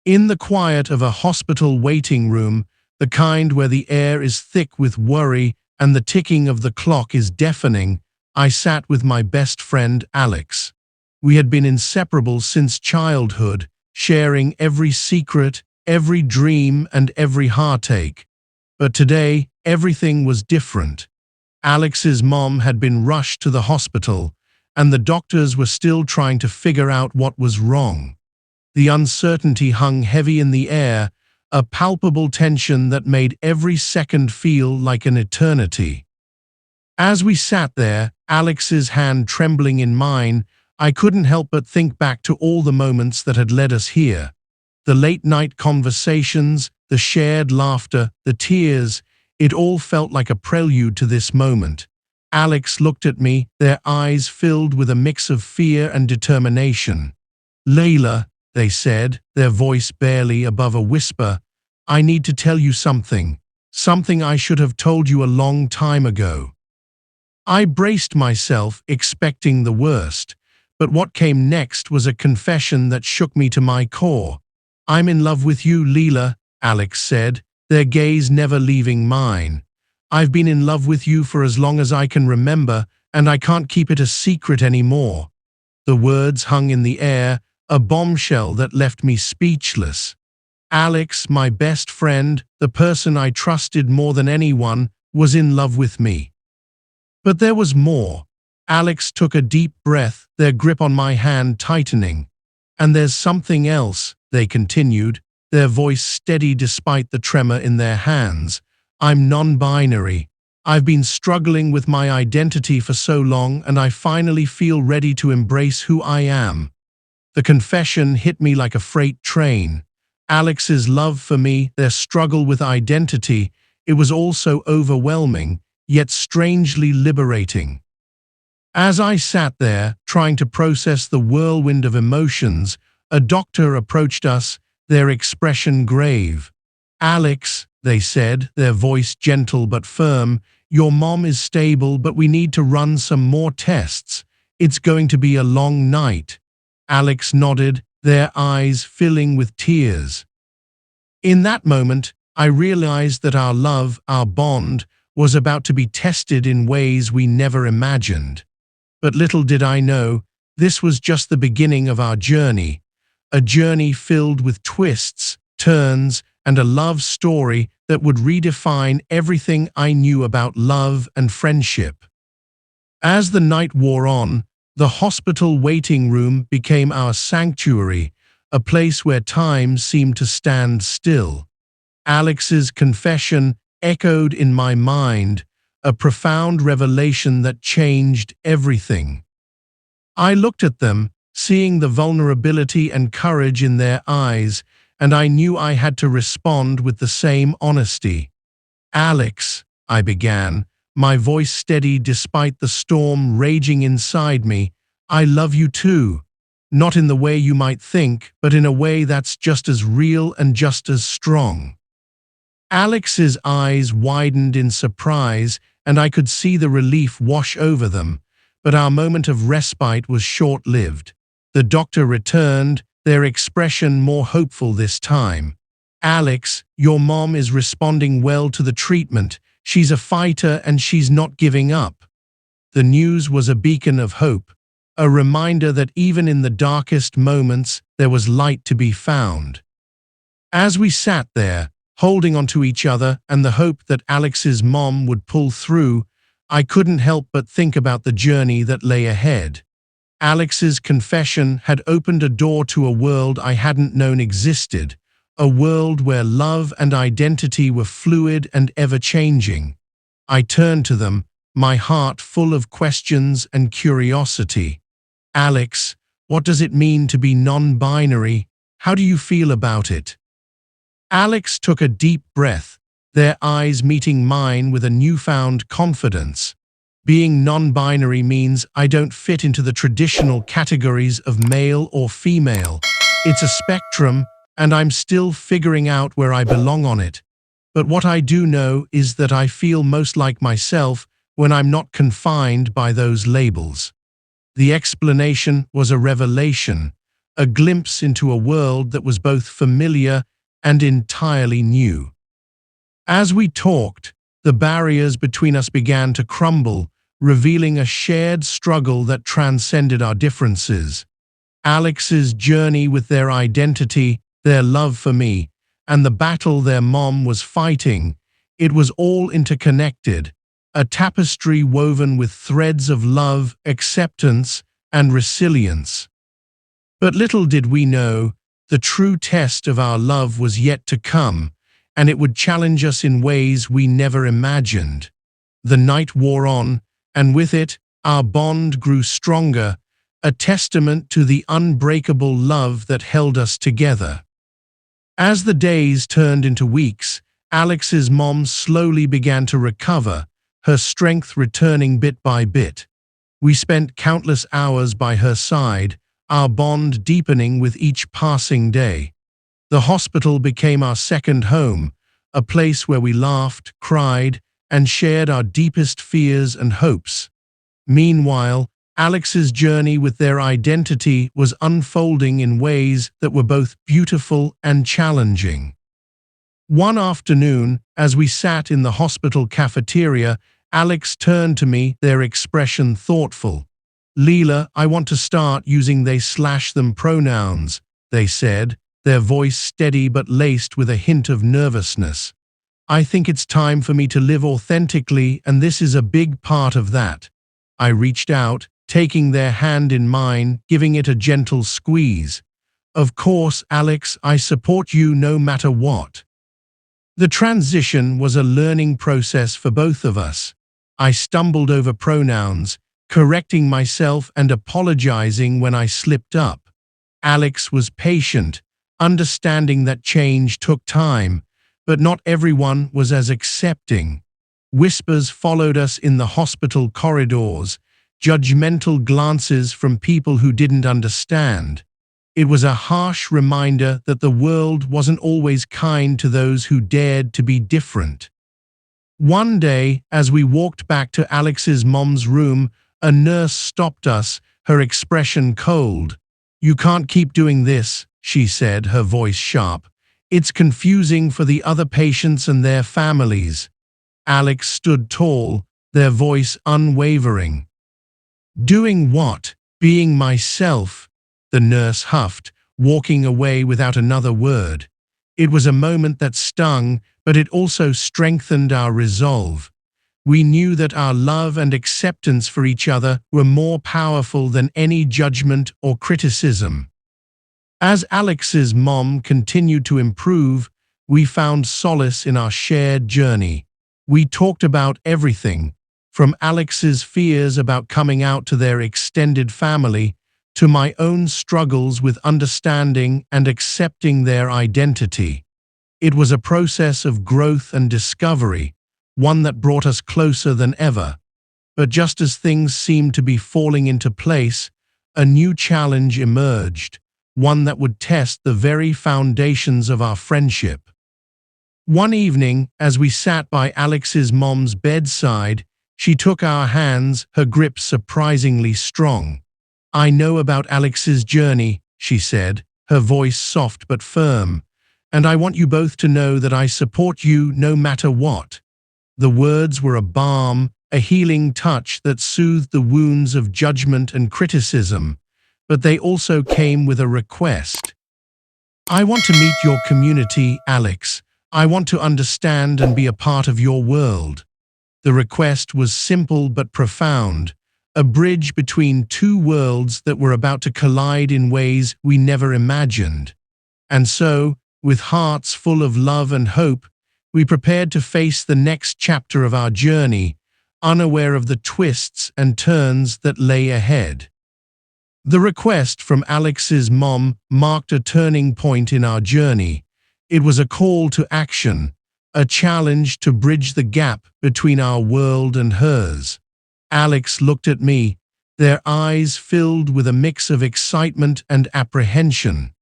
In the quiet of a hospital waiting room, the kind where the air is thick with worry and the ticking of the clock is deafening, I sat with my best friend Alex. We had been inseparable since childhood, sharing every secret, every dream, and every heartache. But today, everything was different. Alex's mom had been rushed to the hospital, and the doctors were still trying to figure out what was wrong. The uncertainty hung heavy in the air, a palpable tension that made every second feel like an eternity. As we sat there, Alex's hand trembling in mine, I couldn't help but think back to all the moments that had led us here. The late-night conversations, the shared laughter, the tears, it all felt like a prelude to this moment. Alex looked at me, their eyes filled with a mix of fear and determination. "Layla," they said, their voice barely above a whisper, "I need to tell you something. Something I should have told you a long time ago." I braced myself, expecting the worst, but what came next was a confession that shook me to my core. "I'm in love with you, Leela," Alex said, their gaze never leaving mine. "I've been in love with you for as long as I can remember, and I can't keep it a secret anymore." The words hung in the air, a bombshell that left me speechless. Alex, my best friend, the person I trusted more than anyone, was in love with me. But there was more. Alex took a deep breath, their grip on my hand tightening. "And there's something else," they continued, their voice steady despite the tremor in their hands. "I'm non-binary. I've been struggling with my identity for so long, and I finally feel ready to embrace who I am." The confession hit me like a freight train. Alex's love for me, their struggle with identity, it was all so overwhelming, yet strangely liberating. As I sat there, trying to process the whirlwind of emotions, a doctor approached us, their expression grave. "Alex," they said, their voice gentle but firm, "your mom is stable, but we need to run some more tests. It's going to be a long night." Alex nodded, their eyes filling with tears. In that moment, I realized that our love, our bond, was about to be tested in ways we never imagined. But little did I know, this was just the beginning of our journey, a journey filled with twists, turns, and a love story that would redefine everything I knew about love and friendship. As the night wore on, the hospital waiting room became our sanctuary, a place where time seemed to stand still. Alex's confession echoed in my mind, a profound revelation that changed everything. I looked at them, seeing the vulnerability and courage in their eyes, and I knew I had to respond with the same honesty. "Alex," I began, my voice steady despite the storm raging inside me, "I love you too. Not in the way you might think, but in a way that's just as real and just as strong." Alex's eyes widened in surprise, and I could see the relief wash over them, but our moment of respite was short-lived. The doctor returned, their expression more hopeful this time. "Alex, your mom is responding well to the treatment. She's a fighter and she's not giving up." The news was a beacon of hope, a reminder that even in the darkest moments, there was light to be found. As we sat there, holding onto each other and the hope that Alex's mom would pull through, I couldn't help but think about the journey that lay ahead. Alex's confession had opened a door to a world I hadn't known existed, a world where love and identity were fluid and ever-changing. I turned to them, my heart full of questions and curiosity. "Alex, what does it mean to be non-binary? How do you feel about it?" Alex took a deep breath, their eyes meeting mine with a newfound confidence. "Being non-binary means I don't fit into the traditional categories of male or female. It's a spectrum, and I'm still figuring out where I belong on it. But what I do know is that I feel most like myself when I'm not confined by those labels." The explanation was a revelation, a glimpse into a world that was both familiar and entirely new. As we talked, the barriers between us began to crumble, revealing a shared struggle that transcended our differences. Alex's journey with their identity, their love for me, and the battle their mom was fighting, it was all interconnected, a tapestry woven with threads of love, acceptance, and resilience. But little did we know, the true test of our love was yet to come, and it would challenge us in ways we never imagined. The night wore on, and with it, our bond grew stronger, a testament to the unbreakable love that held us together. As the days turned into weeks, Alex's mom slowly began to recover, her strength returning bit by bit. We spent countless hours by her side, our bond deepening with each passing day. The hospital became our second home, a place where we laughed, cried, and shared our deepest fears and hopes. Meanwhile, Alex's journey with their identity was unfolding in ways that were both beautiful and challenging. One afternoon, as we sat in the hospital cafeteria, Alex turned to me, their expression thoughtful. "Leela, I want to start using they/them pronouns," they said, their voice steady but laced with a hint of nervousness. "I think it's time for me to live authentically, and this is a big part of that." I reached out, taking their hand in mine, giving it a gentle squeeze. "Of course, Alex, I support you no matter what." The transition was a learning process for both of us. I stumbled over pronouns, correcting myself and apologizing when I slipped up. Alex was patient, understanding that change took time, but not everyone was as accepting. Whispers followed us in the hospital corridors, judgmental glances from people who didn't understand. It was a harsh reminder that the world wasn't always kind to those who dared to be different. One day, as we walked back to Alex's mom's room, a nurse stopped us, her expression cold. "You can't keep doing this," she said, her voice sharp. "It's confusing for the other patients and their families." Alex stood tall, their voice unwavering. "Doing what? Being myself," the nurse huffed, walking away without another word. It was a moment that stung, but it also strengthened our resolve. We knew that our love and acceptance for each other were more powerful than any judgment or criticism. As Alex's mom continued to improve, we found solace in our shared journey. We talked about everything, from Alex's fears about coming out to their extended family, to my own struggles with understanding and accepting their identity. It was a process of growth and discovery, one that brought us closer than ever. But just as things seemed to be falling into place, a new challenge emerged, one that would test the very foundations of our friendship. One evening, as we sat by Alex's mom's bedside, she took our hands, her grip surprisingly strong. "I know about Alex's journey," she said, her voice soft but firm, "and I want you both to know that I support you no matter what." The words were a balm, a healing touch that soothed the wounds of judgment and criticism, but they also came with a request. "I want to meet your community, Alex. I want to understand and be a part of your world." The request was simple but profound, a bridge between two worlds that were about to collide in ways we never imagined. And so, with hearts full of love and hope, we prepared to face the next chapter of our journey, unaware of the twists and turns that lay ahead. The request from Alex's mom marked a turning point in our journey. It was a call to action, a challenge to bridge the gap between our world and hers. Alex looked at me, their eyes filled with a mix of excitement and apprehension.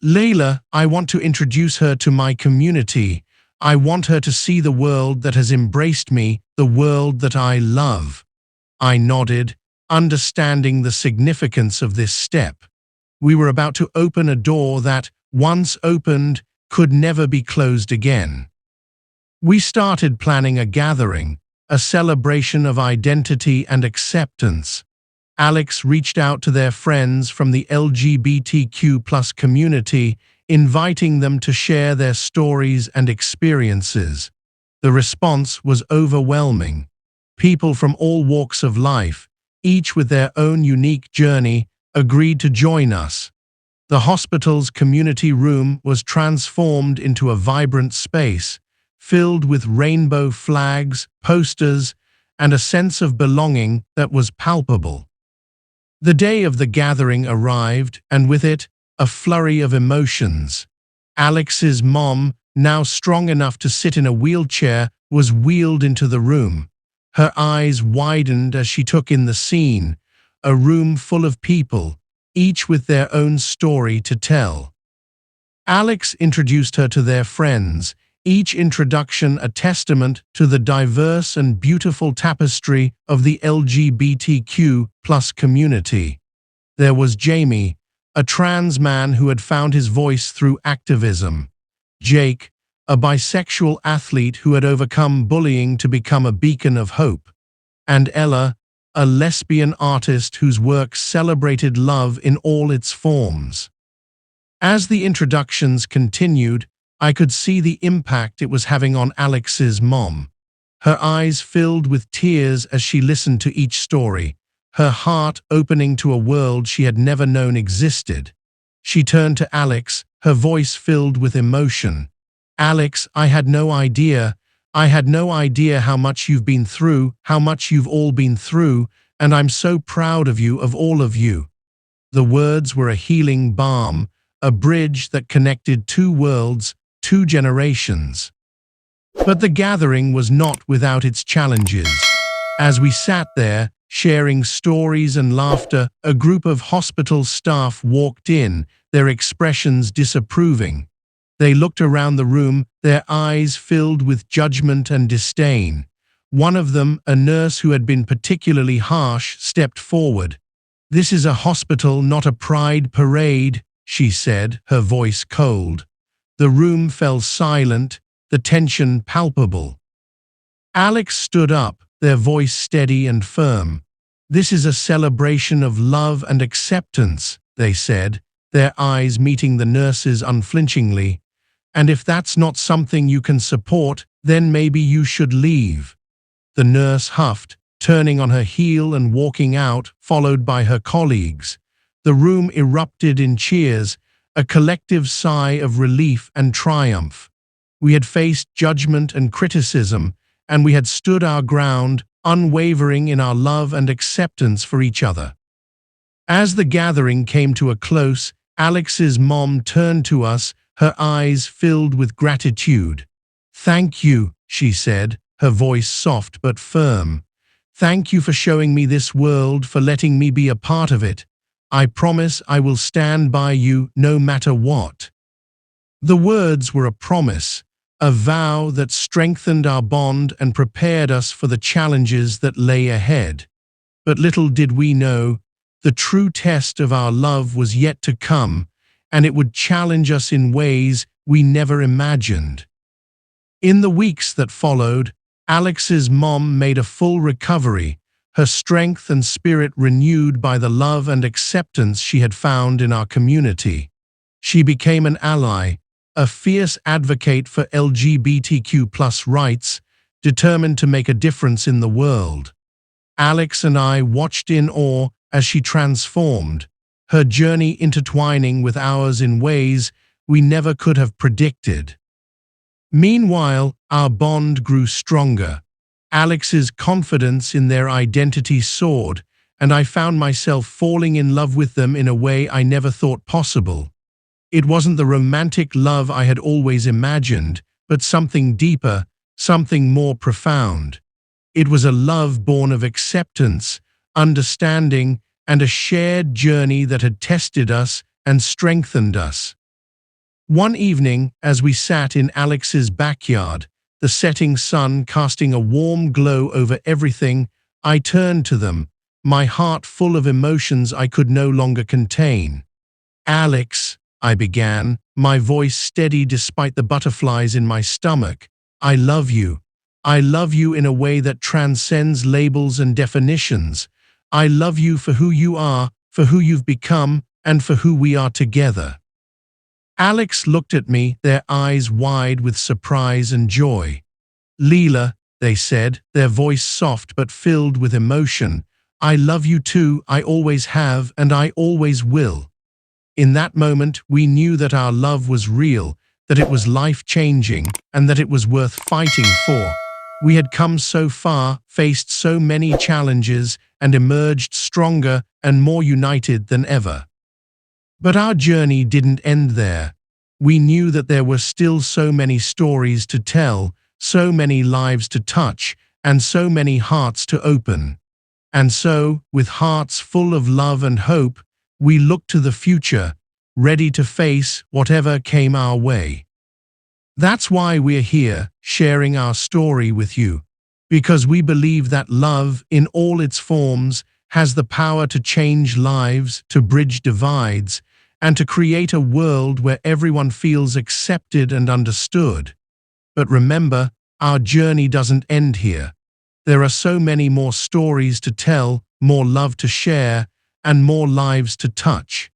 "Leila, I want to introduce her to my community. I want her to see the world that has embraced me, the world that I love." I nodded, understanding the significance of this step. We were about to open a door that, once opened, could never be closed again. We started planning a gathering, a celebration of identity and acceptance. Alex reached out to their friends from the LGBTQ community, inviting them to share their stories and experiences. The response was overwhelming. People from all walks of life, each with their own unique journey, agreed to join us. The hospital's community room was transformed into a vibrant space, filled with rainbow flags, posters, and a sense of belonging that was palpable. The day of the gathering arrived, and with it, a flurry of emotions. Alex's mom, now strong enough to sit in a wheelchair, was wheeled into the room. Her eyes widened as she took in the scene, a room full of people, each with their own story to tell. Alex introduced her to their friends, each introduction a testament to the diverse and beautiful tapestry of the LGBTQ community. There was Jamie, a trans man who had found his voice through activism. Jake, a bisexual athlete who had overcome bullying to become a beacon of hope. And Ella, a lesbian artist whose work celebrated love in all its forms. As the introductions continued, I could see the impact it was having on Alex's mom. Her eyes filled with tears as she listened to each story, her heart opening to a world she had never known existed. She turned to Alex, her voice filled with emotion. "Alex, I had no idea how much you've been through, how much you've all been through, and I'm so proud of you, of all of you." The words were a healing balm, a bridge that connected two worlds, two generations. But the gathering was not without its challenges. As we sat there, sharing stories and laughter, a group of hospital staff walked in, their expressions disapproving. They looked around the room, their eyes filled with judgment and disdain. One of them, a nurse who had been particularly harsh, stepped forward. "This is a hospital, not a pride parade," she said, her voice cold. The room fell silent, the tension palpable. Alex stood up, their voice steady and firm. "This is a celebration of love and acceptance," they said, their eyes meeting the nurse's unflinchingly. "And if that's not something you can support, then maybe you should leave." The nurse huffed, turning on her heel and walking out, followed by her colleagues. The room erupted in cheers, a collective sigh of relief and triumph. We had faced judgment and criticism, and we had stood our ground, unwavering in our love and acceptance for each other. As the gathering came to a close, Alex's mom turned to us, her eyes filled with gratitude. "Thank you," she said, her voice soft but firm. "Thank you for showing me this world, for letting me be a part of it. I promise I will stand by you no matter what." The words were a promise, a vow that strengthened our bond and prepared us for the challenges that lay ahead. But little did we know, the true test of our love was yet to come, and it would challenge us in ways we never imagined. In the weeks that followed, Alex's mom made a full recovery, her strength and spirit renewed by the love and acceptance she had found in our community. She became an ally, a fierce advocate for LGBTQ rights, determined to make a difference in the world. Alex and I watched in awe as she transformed, her journey intertwining with ours in ways we never could have predicted. Meanwhile, our bond grew stronger. Alex's confidence in their identity soared, and I found myself falling in love with them in a way I never thought possible. It wasn't the romantic love I had always imagined, but something deeper, something more profound. It was a love born of acceptance, understanding, and a shared journey that had tested us and strengthened us. One evening, as we sat in Alex's backyard, the setting sun casting a warm glow over everything, I turned to them, my heart full of emotions I could no longer contain. Alex, I began, my voice steady despite the butterflies in my stomach. I love you. I love you in a way that transcends labels and definitions. I love you for who you are, for who you've become, and for who we are together. Alex looked at me, their eyes wide with surprise and joy. Leela, they said, their voice soft but filled with emotion, I love you too, I always have and I always will. In that moment, we knew that our love was real, that it was life-changing, and that it was worth fighting for. We had come so far, faced so many challenges, and emerged stronger and more united than ever. But our journey didn't end there. We knew that there were still so many stories to tell, so many lives to touch, and so many hearts to open. And so, with hearts full of love and hope, we looked to the future, ready to face whatever came our way. That's why we're here, sharing our story with you, because we believe that love, in all its forms, has the power to change lives, to bridge divides, and to create a world where everyone feels accepted and understood. But remember, our journey doesn't end here. There are so many more stories to tell, more love to share, and more lives to touch.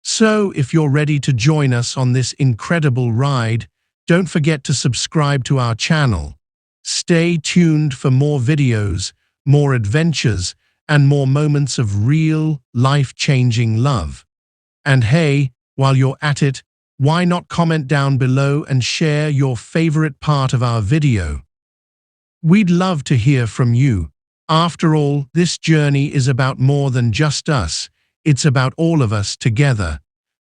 So, if you're ready to join us on this incredible ride, don't forget to subscribe to our channel. Stay tuned for more videos, more adventures, and more moments of real, life-changing love. And hey, while you're at it, why not comment down below and share your favorite part of our video? We'd love to hear from you. After all, this journey is about more than just us. It's about all of us together.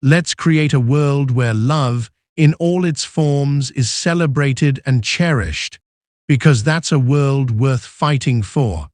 Let's create a world where love, in all its forms, is celebrated and cherished, because that's a world worth fighting for.